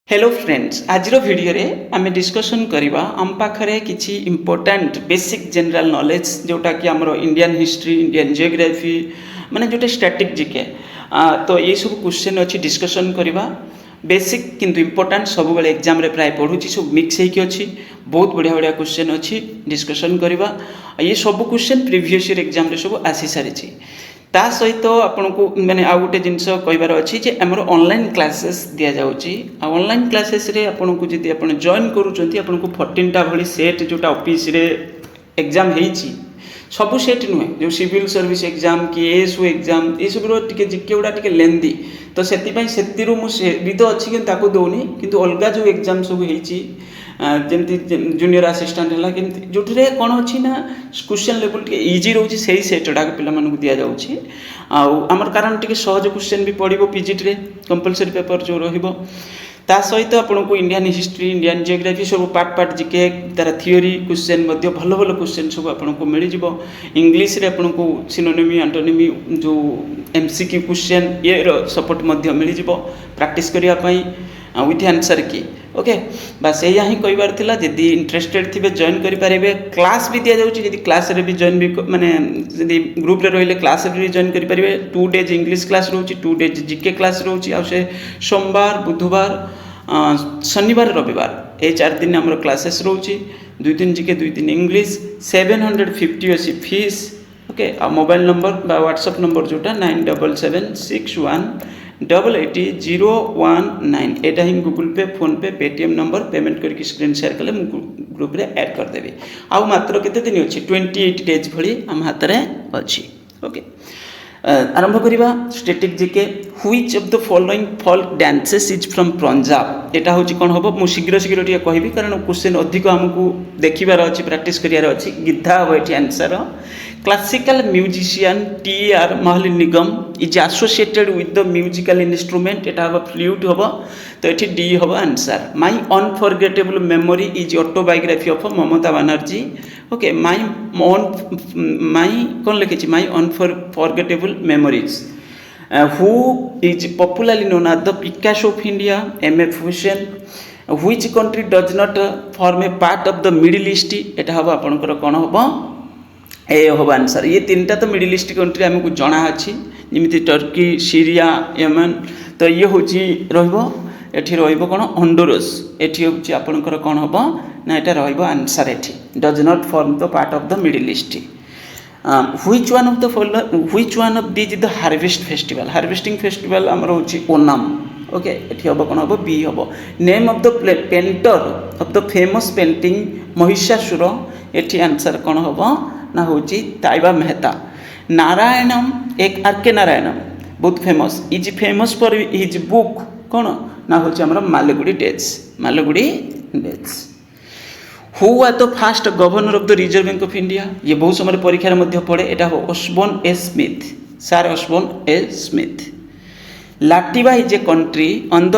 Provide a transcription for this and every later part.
Hello friends आज video रे आम डिस्कसन करवा आम पाखे किसी इम्पोर्टाट बेसिक जनरल नॉलेज जोटा कि आमर इंडियन हिस्ट्री इंडियन जियोग्राफी माने जोटा स्टैटिक जीके तो ये सब क्वेश्चन अच्छी डिस्कसन करवा बेसिक किंतु इम्पोर्टाट सब बेले एग्जाम रे प्राय पढ़ुची सब मिक्स होगी अच्छी बहुत बढ़िया बढ़िया क्वेश्चन अच्छी डिस्कसन करवा ये सब क्वेश्चन प्रीवियस ईयर एग्जाम रे सब आसी सारी ता सहित आपन को माने आ गोटे जिनस कहबार अच्छी जे हमर ऑनलाइन क्लासेस दिया जाउची आ ऑनलाइन क्लासेस रे आपन को जदी आपन जॉइन करूचंती आपन को 14 टा भली सेट जोटा ऑफिस रे एग्जाम हेची सब सेट नुहे जो सिविल सर्विस एग्जाम कि एसओ एग्जाम ए सब रो टिके जिके उडा टिके लेंदी तो सेति पई सेतिरु मु से भी तो अच्छी कि ताको दोनी किंतु अलगा जो एग्जाम सब हेची जमती जूनियर असिस्टेंट है कि जो कौन अच्छी ना क्वेश्चन लेवल टे इजी रोचे से सेट गुड़ाक पे दि जाऊँगी आमर कारण टे सहज क्वेश्चन भी पड़ो पीजीटी रे कंपलसरी पेपर जो ता सहित आपन को इंडियन हिस्ट्री इंडियन जियोग्राफी सब पार्ट पार्ट जिके तार थियोरी क्वेश्चन भल भल क्वेश्चन सब आपन को मिल इंग्लीश रे आपन को सिनोनिमी एंटोनिमी जो एमसीक्यू क्वेश्चन ये सपोर्ट मिल प्रैक्टिस करने विथ आंसर की ओके बस यही ही कहबार थिला जदि इंटरेस्टेड थिबे जॉइन करि पारिबे क्लास भी दिया जाउची जदि क्लास रे भी जॉइन भी माने जदि ग्रुप रे रहिले क्लास रे भी जॉइन करि पारिबे 2 डेज इंग्लिश क्लास रहउची 2 डेज जीके क्लास रहउची आ से सोमवार बुधवार शनिवार रविवार ए 4 दिन हमर क्लासेस रहउची 2 दिन जीके 2 दिन इंग्लिश 750 अछि फीस ओके आ मोबाइल नंबर बा व्हाट्सएप नंबर जोटा 9776180019 एटा ही गूगल पे फोन पे पेटीएम नंबर पेमेंट करके स्क्रीन शेयर कले ग्रुप रे ऐड कर देबी आउ मात्र केते दिन अछि 28 डेज भली हम हाथ रे अछि ओके आरंभ करिबा static GK which of the following folk dances is from Punjab एटा होची कोन होबो मु शीघ्र शीघ्र टिके कहबी कारण क्वेश्चन अधिक हमकु देखिबार अछि प्रैक्टिस करियार अछि गिद्धा हो एठी answer classical musician T R. Mahalingam is associated with the musical instrument एटा हो फ्लूट होबो तो एठी डी होबो answer my unforgettable memory is autobiography of Mamata Banerjee okay my कौन लिखी my unforgettable memories who is popularly known as the Picasso of India M F. Hussain which country does not form a part of the Middle East एटा होबो आपनकर कोन होबो ए होबो answer ये तीनटा तो मिडिल ईस्ट कंट्री हमकु जणा अछि जेमिति टर्की सीरिया यमन तो ये होची रहइबो एठी रहइबो कोन हंडुरस एठी होची आपनकर कोन होबो ना एटा रहइबो आंसर एठी does not form the part of the Middle east which one of this is the harvesting festival हमर होची ओनम ओके एठी होबो कोन होबो बी होबो name of the painter of the famous painting Mahishasura एठी आंसर कोन होबो ना होची ताइबा मेहता नारायणम एक आर.के. नारायणम बहुत फेमस फॉर हिज बुक कौन ना होची हमर Malgudi days who are the first governor of the reserve bank of India ये बहुत समय परीक्षा रे पड़े एटा हो Osborne A Smith sir Osborne A Smith Latvia is a country on the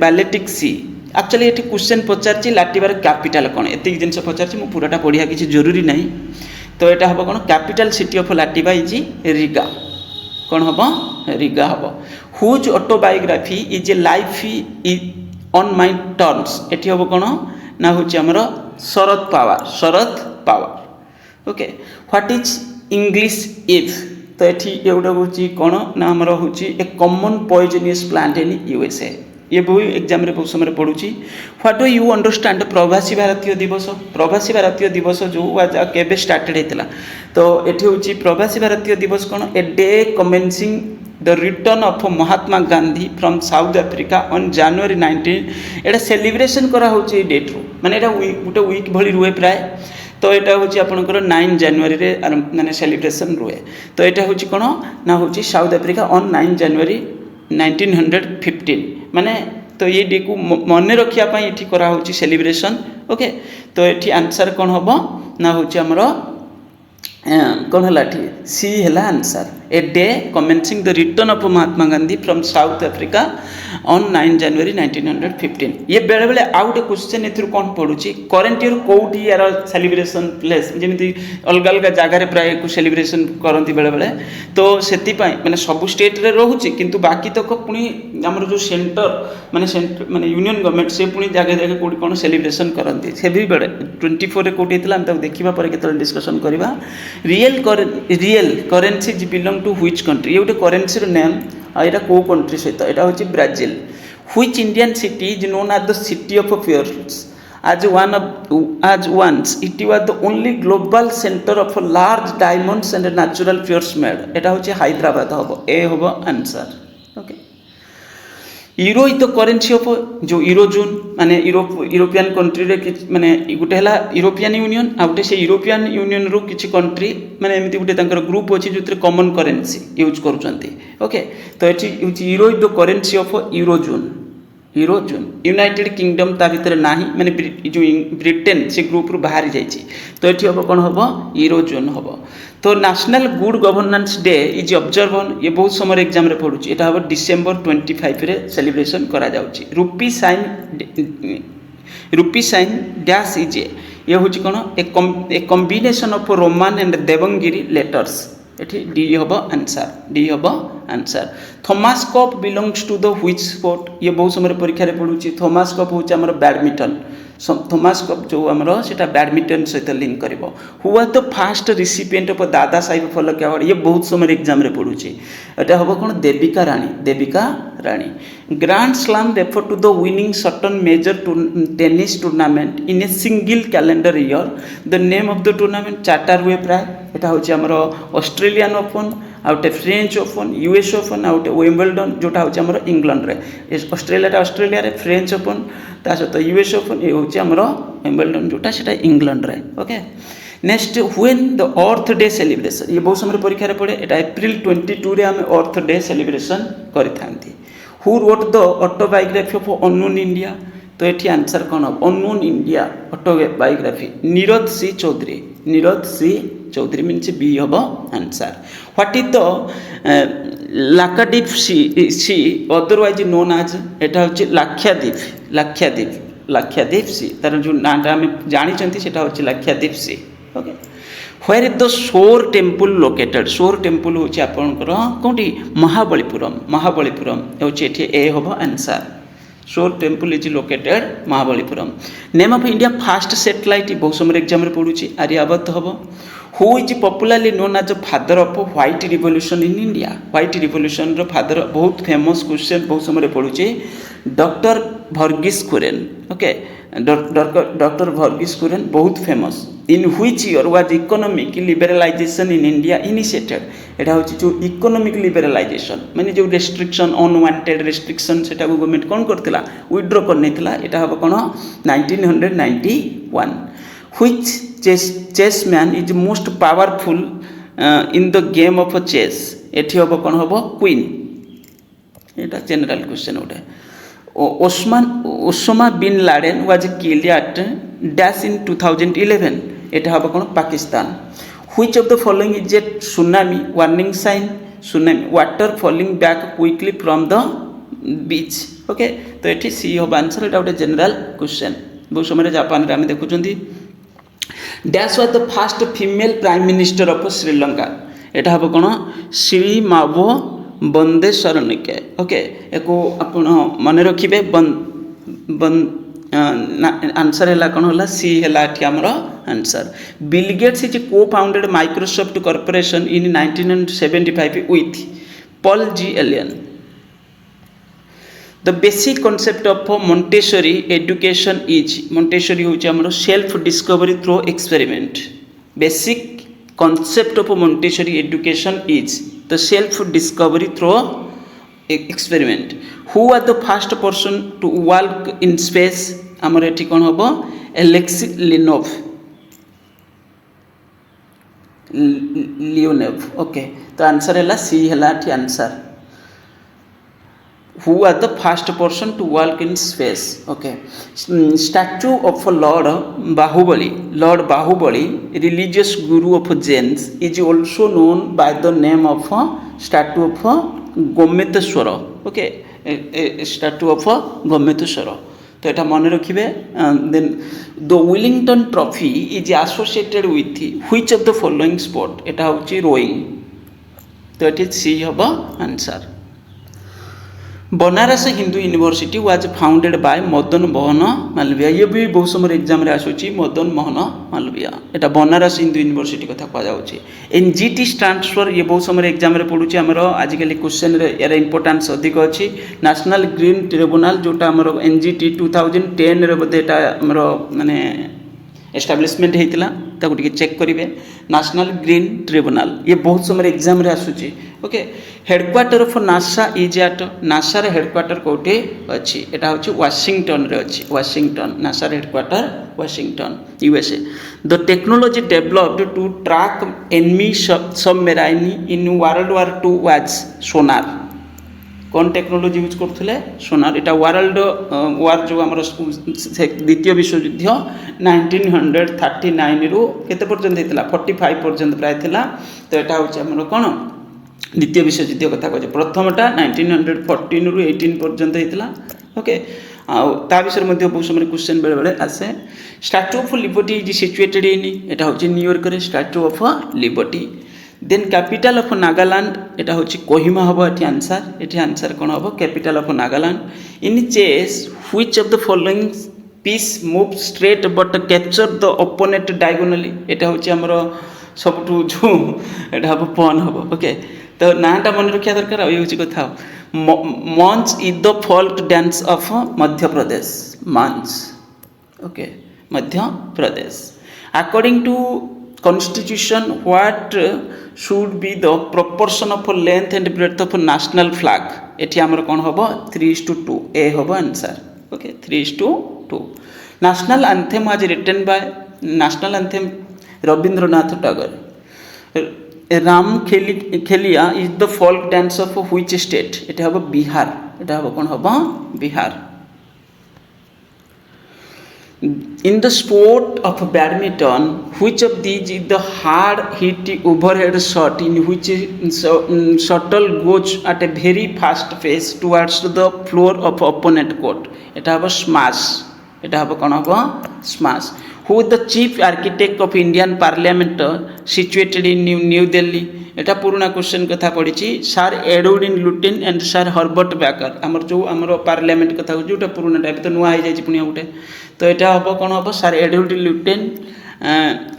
Baltic Sea actually ये क्वेश्चन पचार लाटिवार कैपिटल कौन एति जिनस पचार मु पूराटा पढ़िया किसी जरूरी नहीं तो यहाँ हम कौन capital city of Latvia is Riga कौन हम रिगा हम whose autobiography is a life on my terms एटी हम कौन ना हूँ आमर Sharad Pawar okay what is English if तो ये गोटे हूँ कौन ना आमर हूँ a common poisonous plant in USA ये बहुत एग्जाम रे बहुत समय पढ़ुची what do you understand Pravasi Bharatiya दिवस जो आज केबे स्टार्टेड हेतला तो एठी होची प्रवासी भारतीय दिवस कोन a day commencing the return of Mahatma Gandhi from South Africa on January 19 एटा सेलिब्रेशन करा होची डेट रो माने एटा गोटे वीक भली रुए प्राय तो यहाँ हूँ आपंकर 9 जनवरी रे माने सेलिब्रेशन रुए तो यहाँ हूँ कौन ना हूँ साउथ अफ्रीका ऑन 9 जनवरी 1915 माने तो ये डे को मन रखापी ये करा होची सेलिब्रेशन ओके तो ये आंसर कौन हम ना हूँ आमर कौन है सी है answer a day commencing the return of Mahatma Gandhi from South Africa on 9 January 1915. ये बेले बेले आउट क्वेश्चन एथुर कोन पडुची करंट ईयर कोउटी यार सेलिब्रेशन प्लेस जेमिति अलग अलग जगह प्राय को सेलिब्रेशन करंती बेले बेले तो सेति पय माने सब स्टेट रे रहूची किंतु बाकी तक पुनी हमर जो सेंटर माने यूनियन गवर्नमेंट से पुनी जगह जगह कोडी कोन सेलिब्रेशन करंती से भी बेले 24 रे कोटी हितला हम तक देखिबा पर केतल डिस्कशन करबा real currency belong to which country ये करेंसी नेम एटा को कंट्री सहित एटा होची Brazil which Indian city is known as the city of fierce as once it was the only global center of large diamonds and natural pearls made एटा होची हैदराबाद हबो ए हबो answer okay euro is the currency of जो euro zone माने European country रे माने गुटे हला European union आ गुटे से European union रो किछि कंट्री माने एमिति गुटे तांकर ग्रुप अछि जोतरे कॉमन करेंसी यूज करूचंती ओके तो एठी euro is the currency of euro zone United kingdom ता भितर नाही माने जो ब्रिटेन से ग्रुप रु बाहर जाइछि तो एठी हबो कोन हबो यूरो जोन हबो तो national good governance day is observe on ये बहुत समय एग्जाम रे पढुछि एटा हबो डिसेंबर 25 रे सेलिब्रेशन करा जाउछि रूपी साइन डैश इज ये होछि कोन a combination of Roman and Devanagari letters एठी डी हबो answer Thomas Cup belongs to the which sport ये बहुत समय परीक्षा रे पढुछि थॉमस कप होछि हमर बैडमिंटन थॉमस कप जो हमरो सेटा बैडमिंटन सहित लिंक करिवो who was the first recipient of Dada Saheb Phalke award ये बहुत समय एग्जाम रे पढुछि एटा हबो कोन Devika Rani grand slam refer to the winning certain major tennis tournament in a single calendar year the name of the tournament चार्टर हुए प्राय एटा होछि हमरो ऑस्ट्रेलियन ओपन आउटे फ्रेंच ओपन यूएस ओपन आउटे विंबलडन जोटा होछि हमरो इंग्लैंड रे ऑस्ट्रेलिया रे फ्रेंच ओपन ता सहित यूएस ओपन ये होछि हमरो विंबलडन जोटा सेटा इंग्लैंड रे okay next when the earth Day celebration ये बहुत समय परीक्षा रे पड़े एटा अप्रैल 22 रे हम अर्थ डे सेलिब्रेशन करिथांती who wrote the autobiography of unknown India तो ये आंसर कौन हम unknown India autobiography Neeraj C Chaudhuri means B हम answer what is the Lakshadweep Sea otherwise known आज एटा होची लाक्षाद्वीप सी तार जो नाटा हम जानी सेटा होची Lakshadweep Sea okay where is the shore temple located shore temple होची आपनकर कोठी महाबलीपुरम होची एठी ए हबो answer shore temple is located Mahabalipuram name of India first satellite बहुत समय एग्जाम रे पढुची आर्यभट्ट हबो who is popularly known as father of white revolution in India white revolution रो फादर बहुत फेमस क्वेश्चन बहुत समय पढुची doctor Verghese Kurien okay doctor Verghese Kurien बहुत famous in which year was economic liberalisation in India initiated एटा होची जो इकोनॉमिक लिबरलाइजेशन माने जो रेस्ट्रिक्शन अनवांटेड रेस्ट्रिक्शन सेटा को गवर्नमेंट कोन करथिला विथड्रॉ करनेथिला एटा हबो कोन 1991 which chessman is most powerful in the game of chess एठी हबो कोन हबो क्वीन एटा जनरल क्वेश्चन उठे Osama bin Laden was killed at dash in 2011 एटा हबो कोन Pakistan which of the following is a tsunami warning sign tsunami water falling back quickly from the beach okay तो एठी सी हबो आंसर एटा उठे जनरल क्वेश्चन बहुत समय जापान रे हम देखुचंती dash was the first female prime minister of Sri Lanka एटा हबो कोन श्री मावो बंदे शरणिके ओके एको आपण मने रखिबे आंसर है कौन है सी है हमरो answer Bill Gates is cofounded Microsoft Corporation in 1975 with Paul G Allen the basic concept of Montessori education is Montessori होची हमरो self discovery through experiment basic concept of Montessori education is the self discovery through experiment who are the first person to work in space आमर एठी कोन होबो Alexei Leonov okay तो answer है C है answer who are the first person to walk in space okay statue of lord bahubali religious guru of jains is also known by the name of statue of Gomateshwara okay statue of Gomateshwara তো এটা মনে রাখবে then the Wellington trophy is associated with which of the following sport এটা হচ্ছে rowing তো এটি C হব answer Banaras Hindu university was founded by Madan Mohan Malviya ये भी बहुत समय एग्जाम रे आसुची मदन मोहन मालवीय एटा बनारस हिंदू यूनिवर्सिटी कथा कह जाउची एनजीटी स्टैंड्स फॉर ये बहुत समय एग्जाम रे पढुची हमर आजिकली क्वेश्चन रे यार इंपोर्टेंस अधिक अछि नेशनल ग्रीन ट्रिब्यूनल जोटा हमर एनजीटी 2010 रे बदे एटा हमर माने एस्टाब्लिशमेंट होता ताकू टिके चेक करेंगे नेशनल ग्रीन ट्रिब्यूनल ये बहुत समय एग्जाम रे आसुची okay headquarter of NASA is at नासार हेडक्वार्टर कोटे अच्छी एटा होची वाशिंगटन रे अच्छी वाशिंगटन नासार headquarter Washington USA the technology developed to track enemy submarine in world war 2 was sonar कौन टेक्नोलॉजी यूज करते सोनार इटा वर्ल्ड वार जो आम द्वितीय विश्वयुद्ध 1939 रु केते पर्यंत होता 45 पर्यंत प्राय थिला तो यहाँ हूँ कौन द्वितीय विश्वयुद्ध कथा कहे प्रथमटा 1914 रु 18 पर्यंत होता ओके ता विषय में बहुत समय क्वेश्चन बेले बेले आसे Statue of Liberty is situated in एटा हूँ न्यूयॉर्क रे Statue of Liberty then capital of Nagaland एटा हूँ कोहिमा हम ये आंसर ये आंसर कौन हम capital of Nagaland in chess which of the following piece move straight but capture the opponent diagonally एटा हूँ आमर सबुठू जो एटा हम पन हम ओके तो नाटा मन रखा दरकार ये हूँ कथा Maanch is the folk dance of Madhya Pradesh Maanch okay Madhya Pradesh according to Constitution what should be the proportion of length and breadth of national flag एठी हमर कोन होबो 3:2 ए होबो answer okay 3:2 national anthem was written by national anthem Rabindranath Tagore Ram Khelia is the folk dance of which state एठी होबो बिहार एटा होबो कोन होबो Bihar In the sport of badminton, which of these is the hard-hit overhead shot in which shuttle goes at a very fast pace towards the floor of opponent court? It have a smash. It have a kind of a smash. Who is the chief architect of Indian Parliament situated in New Delhi? एटा पुराना question कथा पड़ी sir Edwin Lutyens and sir Herbert Baker आमर जो आमर parliament कथा जोटा पुराना type तो नुआ हो जाए पुणी गोटे तो यहाँ हम कौन हम sir Edwin Lutyens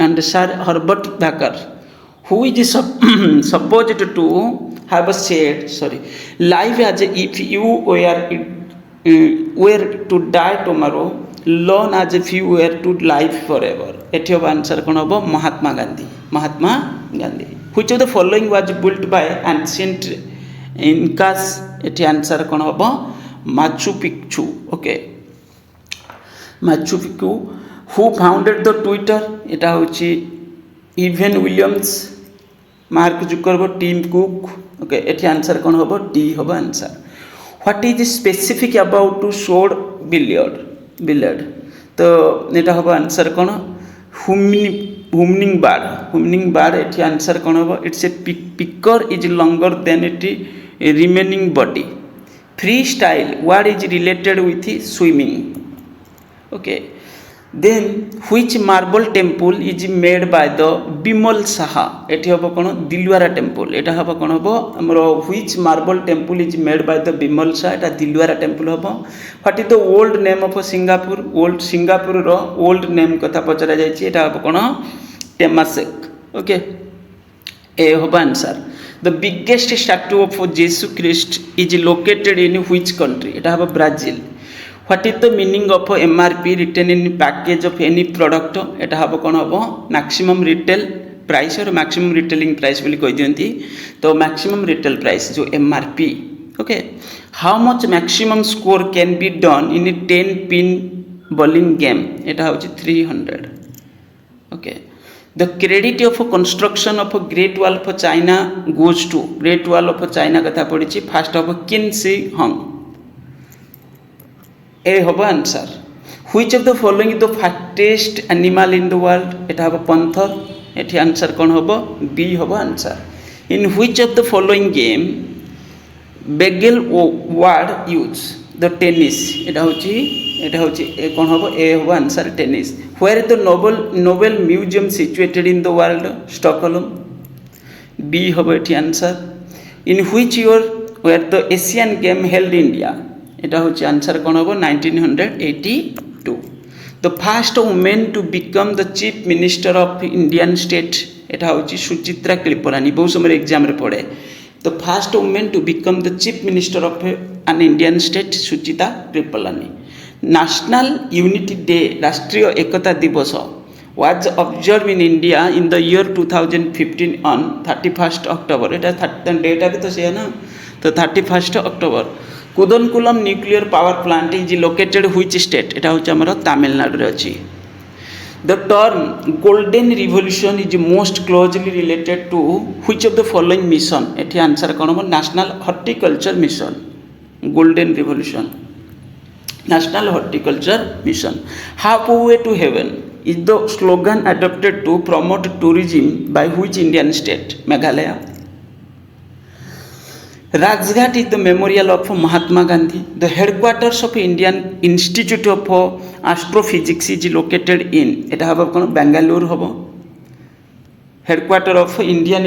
and sir Herbert Baker who is supposed to have said sorry life as if you were to die tomorrow learn as if you were to life for ever एटी हम answer कौन हम Mahatma Gandhi which of the following was built by ancient Incas एटी answer कौन हम Machu Picchu okay Machu Picchu who founded the Twitter एटा होची Evan Williams Mark Zuckerberg team Cook okay एटी आंसर कौन हम डी हम answer what is specific about two shod billiard तो एटा हम आंसर कौन हुमनिंग बार्ड एटी आंसर कौन हम it's a picker is longer than it remaining body freestyle what is related with swimming okay then which marble temple is made by the Bimal Saha एटी हम कौन Dilwara temple एटा हम कौन हम आमर which marble temple is made by the Bimal Saha एटा Dilwara temple हम what is the old name of Singapore Singapore रो ओल्ड नेम कथा पचरा जायछि एटा हम कौन टेमासेक ओके ए हम answer the biggest statue of Jesus Christ is located in which country एटा हम Brazil what is the meaning of MRP written in package of any product एटा हम कौन हम मैक्सिमम रिटेल प्राइस और maximum retailing price बोली कह दियंती तो मैक्सिमम रिटेल प्राइस जो MRP okay how much maximum score can be done in 10 pin bowling game एटा होची 300 okay the credit of construction of Great Wall of China goes to Great Wall of China कथा पड़ी fast of Qin Shi Huang A हम answer which of the following the fastest animal in the world एटा हम panther एटी answer कौन हम B हम answer In which of the following game Bagel word use the tennis? এটা হচ্ছে কোন হবে? এ হবে answer tennis. Where is the Nobel Museum situated in the world? Stockholm. B হবে এটি answer. In which year were the Asian game held in India? এটা হচ্ছে answer কোন হবে? 1982. The first woman to become the chief minister of Indian state, এটা হচ্ছে সুচিত্রা কৃপলানি. বহু সময় এক্সামরে পড়ে. The first woman to become the chief minister of an Indian state, Suchita Kripalani. National Unity Day, রাষ্ট্রীয় একতা দিবস, was observed in India in the year 2015 on 31st October. এটা date भी तो से है ना, तो 31st October. Kudankulam nuclear power plant is located which state? এটা হচ্ছে আমার তামিলনাড়ুরে ଅଛି. The term golden revolution is most closely related to which of the following mission? এটি আনসার কোন হবে? National horticulture mission. Golden revolution, national horticulture mission. Halfway to heaven is the slogan adopted to promote tourism by which Indian state? Meghalaya. Rajghat is the memorial of Mahatma Gandhi. The headquarters of Indian Institute of Astrophysics is located in, এটা হবে কোন? বেঙ্গালুরু হবে. Headquarters of Indian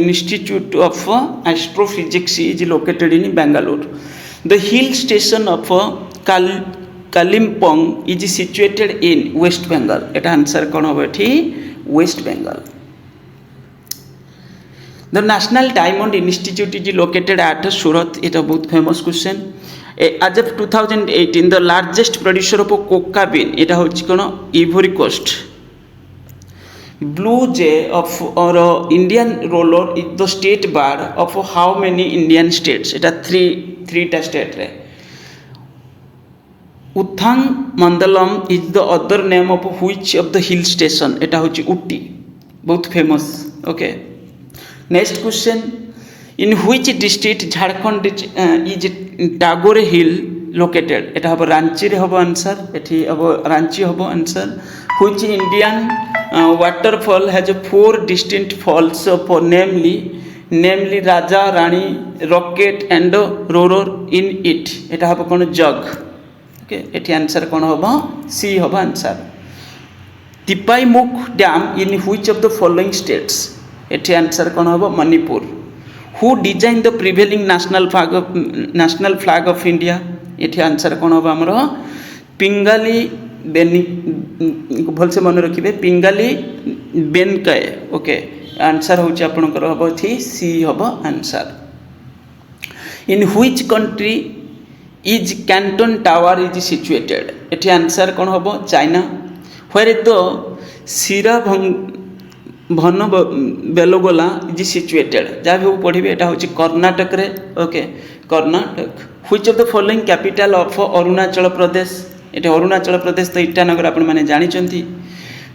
Institute of Astrophysics is located in Bangalore. The hill station of Kalimpong is situated in West Bengal. এটা answer কোন হবে? এটি West Bengal. The National Diamond Institute is located at Surat. It's a very famous question. As of 2018, the largest producer of coca bean, এটা হচ্ছে কোন? Ivory Coast. Blue jay of or Indian roller is the state bird of how many Indian states? এটা three state রে. Uthang Mandalam is the other name of which of the hill station? এটা হচ্ছে উটি. বহুত famous. Okay. Next question, in which district Jharkhand is Tagore Hill located? এটা হবে রাঞ্চি রে হবে answer. এটি হবে রাঞ্চি হবে answer. Which Indian waterfall has 4 distinct falls for namely Raja, Rani, Rocket and Roar in it? এটা হবে কোন? জগ. ওকে, এটি আনসার কোন হবে? সি হবে answer. Tipaimukh Dam in which of the following states? এটি আনসার কোন হবে? মণিপুর. হু design the prevailing national flag of India? এটি আনসার কোন হবে? আমার পিঙ্গালি ভালসে মনে রাখবে, পিঙ্গালি বেনকায়ে. ওকে, আনসার হচ্ছে আপনার হব এটি সি হব answer. In which country is Canton tower is situated? এটি আনসার কোন হব? China. Where is the Shravanabelagola is situated? যা ভি পড়িবে, এটা হচ্ছে কর্ণাটকরে. Okay, Karnataka. Which of the following capital of Arunachal Pradesh? এটা অরুণাচল প্রদেশ তো ইটানগর আপনার জাঁচান.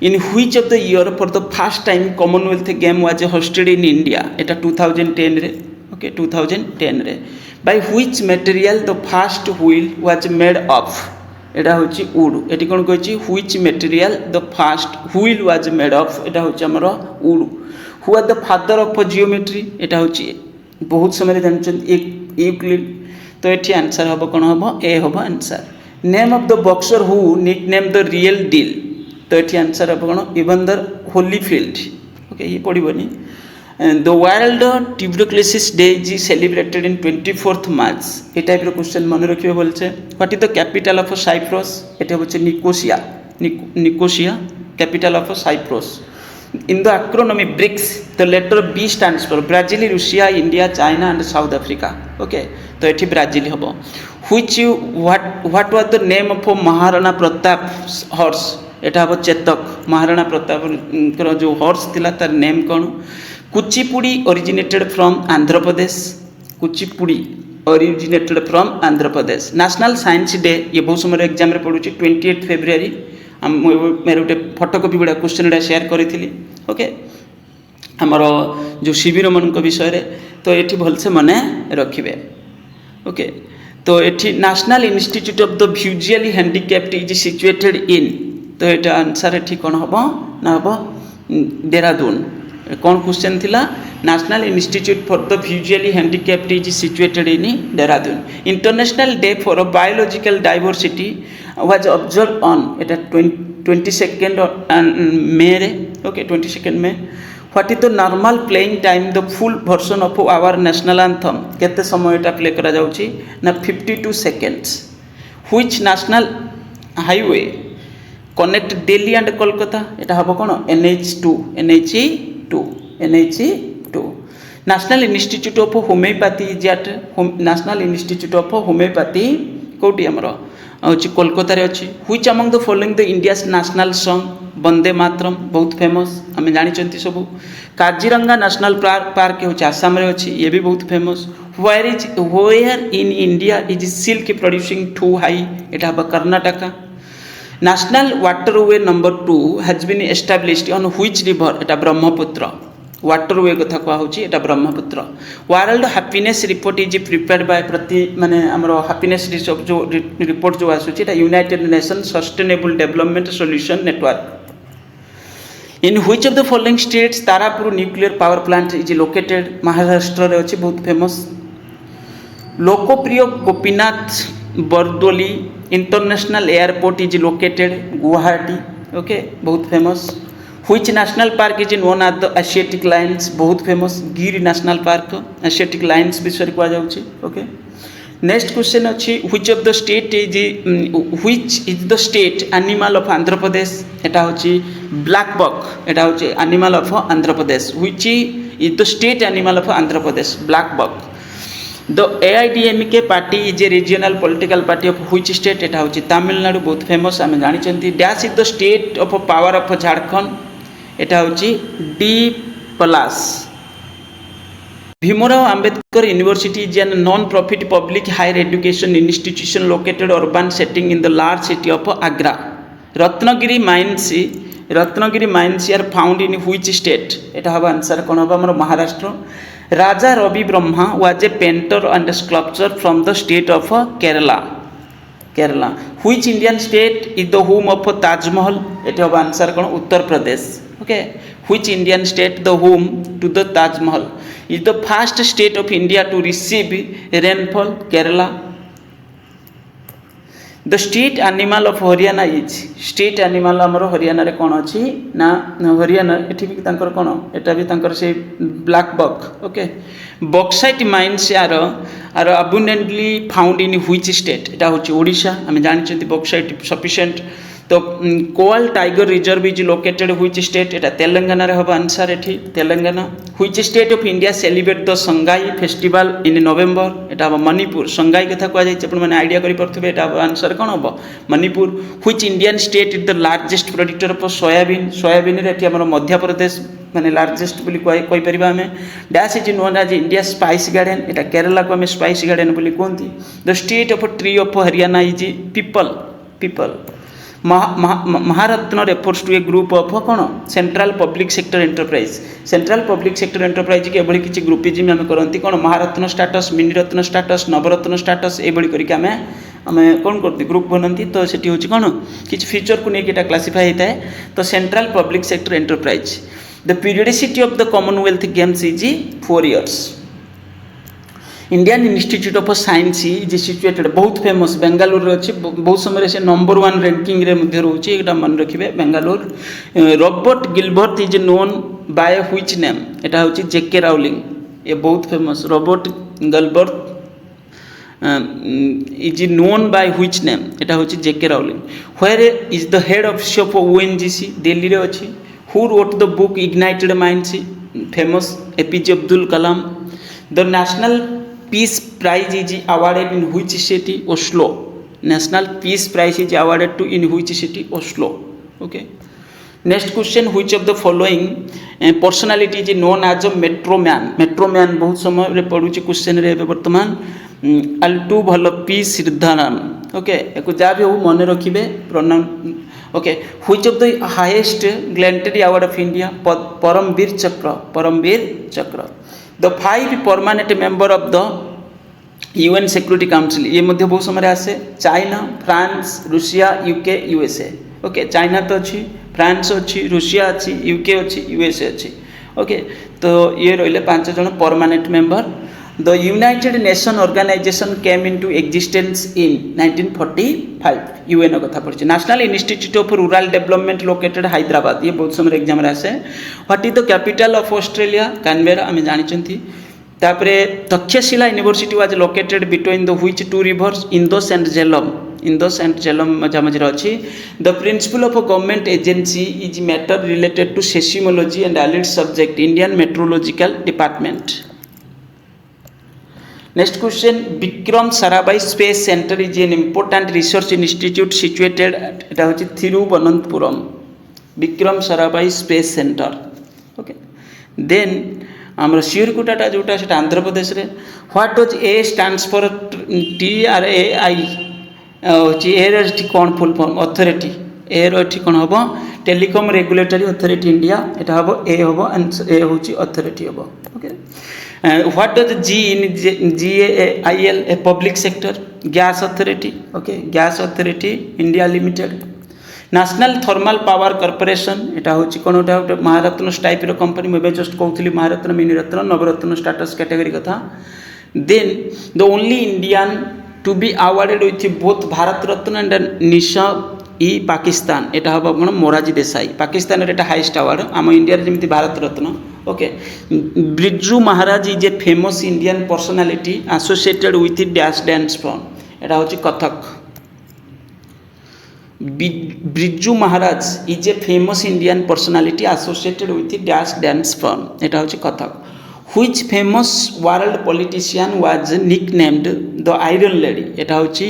In which of the year for the first time commonwealth game was hosted in India? এটা 2010 রে. ওকে, 2010 রে. By which material the first wheel was made of? এটা হচ্ছে wood. এটি কোন কইছি? Which material the first wheel was made of? এটা হচ্ছে আমার wood. Who are the father of geometry? এটা হচ্ছে বহুত সময় জানছেন ইউক্লিড. তো এটি আনসার হব কোন হব? এ হব answer. Name of the boxer who nick name the real deal? তো এটি আনসার হব কোন? ইভান্ডার হোলিফিল্ড. ওকে, ইয়ে পড়িবনি. The World Tuberculosis Day is celebrated in 24th March. এই টাইপের কোশ্চেন মনে রাখবে বলছে. What is the capital of Cyprus? এটা হচ্ছে Nicosia. Nicosia capital of Cyprus. In the acronym BRICS the letter B stands for Brazil, Russia, India, China and South Africa. Okay, তো এটি Brazil হব. What was the name of Maharana Pratap horse? এটা হব চেতক. মহারাণা প্রতাপর যে horse লা তার নেম কোণ? Kuchipudi originated from Andhra Pradesh. Kuchipudi originated from Andhra Pradesh. National science day ইয়ে বহু সময় এক্সামে পড়ুଛି 28 ফেব্রুয়ারি. মেরে গোটে ফটোকপি গুড়া কোশ্চেন গুড়া সেয়ার করেছিলি. ওকে, আমার যে শিবির ମାନଙ୍କ বিষয়ে, তো এটি ভালসে মনে রাখবে. ওকে, তো এটি national institute of the visually handicapped is situated in? তো এটা আনসার এটি কোণ হব? না হব দেরাদুন. कौन क्वेश्चन थिला National Institute for the Visually Handicapped is situated in Dehradun International Day for Biological Diversity was observe on एटा 22 मे रे okay 22 May what is the normal playing time the full version of our national anthem केते समय एटा play करा जाउची ना 52 seconds which national highway connect Delhi and Kolkata एटा हबो कोन NH2 National institute of Homoeopathy is at National institute of homeopathy कोटी हमर अछि कोलकाता रे अछि which among the following the India's national song Vande Mataram बहुत फेमस आमे जानि चंती सब काजीरंगा नेशनल पार्क होछि आसाम रे अछि ये भी बहुत famous where in India is silk producing to high एटा हबो Karnataka National waterway number 2 has been established on which river Etah Brahmaputra waterway कथा कहा होची एटा Brahmaputra world happiness report is prepared by प्रति माने हमरो हैप्पीनेस जो रिपोर्ट जो आसुची एटा united nation sustainable development solution network in which of the following states Tarapur nuclear power plant is located Maharashtra रे अछि बहुत फेमस लोकप्रिय Gopinath Bardoloi international airport is located Guwahati okay बहुत famous which national park is known as the Asiatic lions बहुत famous Gir national park Asiatic lines विषय कह जाउची okay next question अछि which of the state is which is the state animal of Andhra Pradesh एटा होची black buck एटा होची animal of Andhra Pradesh which is the state animal of Andhra Pradesh black buck The AIDMK party is a regional political party of which state एटा होची तमिलनाडु बहुत famous आमे जानि चंती dash is the state of power of Jharkhand एटा होची D plus Bhimrao Ambedkar university is an non profit public higher education institution located urban setting in the large city of Agra Ratnagiri mines are found in which state एटा हबा answer कोन हबा हमर Maharashtra Raja Ravi Brahma was a painter and a sculptor from the state of Kerala. Which Indian state is the home of Taj Mahal? It have answer kon Uttar Pradesh. Okay. Which Indian state the home to the Taj Mahal? Is the first state of India to receive rainfall? Kerala. The state animal of Haryana is state animal हमरो हरियाणा रे कोन अछि ना हरियाणा एठी भी तांकर कोन एटा भी तांकर से black buck okay bauxite mines are abundantly found in which state एटा होछि ओडिशा हम जानि छथि बॉक्साइट सफिशिएंट तो Kawal tiger reserve is located which state एटा तेलंगाना रे हबा आंसर एठी Telangana which state of India celebrate the Sangai festival in November एटा मणिपुर संगाई कथा कह जाय अपन माने आइडिया करि परथबे एटा आंसर कोन हबो Manipur which Indian state is the largest producer of soybean रे एठी हमर मध्य प्रदेश माने लार्जेस्ट बोली कहि परिबा हमें dash is known as India spice garden एटा केरला को हमें स्पाइस गार्डन बोली कोनती the state of tree of Haryana is peepal Maharatna refers to a group of कौन सेंट्रल पब्लिक सेक्टर एंटरप्राइज के एभली किछि ग्रुपिज्म आम करती कौन Maharatna status Miniratna status Navratna status एभली करके आम कौन करती ग्रुप बनती तो सेठी होछि कौन किछि फीचर को लेकिन क्लासीफाई होता है तो central public sector enterprise the periodicity of the Commonwealth games is 4 years Indian institute of science is situated बहुत फेमस बेंगालुरु रे अछि बहुत समय से नंबर 1 रैंकिंग रे मध्ये रहउछि एटा मन रखिबे Bengaluru Robert Gilbert is known by which name एटा होछि जेके राउलिंग ये बहुत famous Robert Gilbert is known by which name एटा होछि J K Rowling where is the head office of ONGC Delhi रे अछि who wrote the book Ignited Minds famous APJ Abdul Kalam the national Peace Prize is awarded in which city? Oslo. National Peace Prize is awarded to in which city? Oslo. Okay. Next question: which of the following personality is known as a metro man? Metro man बहुत समय रे पढुची question रे वर्तमान अल्टू भल P Siddharam okay एको जा भी हो मन रखिबे pronoun okay which of the highest gallantry award of India Paramvir Chakra the 5 permanent member of the UN security council ये मध्य बहुत समय आसे China France Russia UK USA okay China तो अच्छी फ्रांस अच्छी रूसिया अच्छी यूके अच्छी यूएसए अच्छी ओके तो ये रहिले 5 जन permanent member the united nation organisation came into existence in 1945 UN कथा पड़ी national institute of rural development located Hyderabad ये बहुत समय एग्जाम आसे what is the capital of Australia Canberra आम जानी तापरे Takshashila university was located between the which two rivers Indus and Jhelum मझामझी अच्छी the principal of government agency is matter related to seismology and allied subject Indian meteorological department next question Vikram Sarabhai Space Centre is an important research institute situated एटा होची Thiruvananthapuram Vikram Sarabhai Space Centre okay then आमर श्रीहरिकोटा जोटा से आंध्र प्रदेश रे what does A stands for TRAI होची air कौन full form authority air कौन हम टेलीकॉम रेगुलेटरी अथॉरिटी इंडिया एटा हम ए हम ए होची अथॉरिटी हम okay what does G in GAIL A public sector Gas Authority okay Gas Authority India Limited National Thermal Power Corporation एटा होची कोन गोटे महारत्न टाइप रो कंपनी मैं जस्ट कहूली महारत्न मिनिरत्न नवरत्न स्टाटस कैटेगरी कथा then the only Indian to be awarded with both Bharat Ratna and Nishan e Pakistan एटा हम आपण मोरारजी देसाई पाकिस्तान रे एटा हाईएस्ट अवार्ड आम इंडिया रे जेमिति Bharat Ratna okay Birju Maharaj is a famous Indian personality associated with dash dance form एटा होची Kathak Birju Maharaj is a famous Indian personality associated with dash dance form एटा होची Kathak which famous world politician was nicknamed the iron lady एटा होची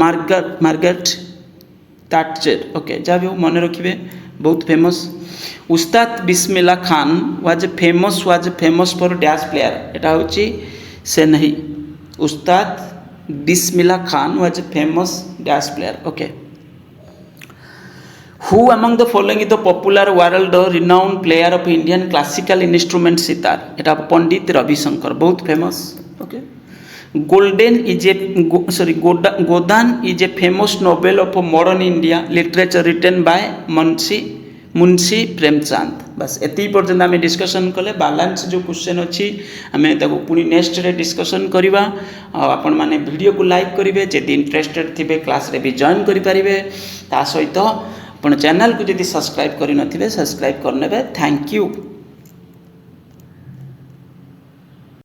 Margaret thatcher okay जहाँ भी मन रखिए बहुत famous Ustad Bismillah Khan was famous for dash player एटा होची से नहीं Ustad Bismillah Khan was famous dash player okay Who among the following is the popular world renowned player of Indian classical instrument sitar एटा पंडित रविशंकर बहुत famous okay Godan is a famous novel of modern India literature written by Munshi Premchand बस एति पर्यंत आम discussion कले balance जो question अच्छी आम पुणी नेक्स्ट रे डिस्कसन करवा आपण माने वीडियो को लाइक करेंगे जदि इंटरेस्टेड थे क्लास रे भी जॉइन करेंगे ता सहित अपन चैनल को जदि सब्सक्राइब करनथिबे सब्सक्राइब करनेबे थैंक यू।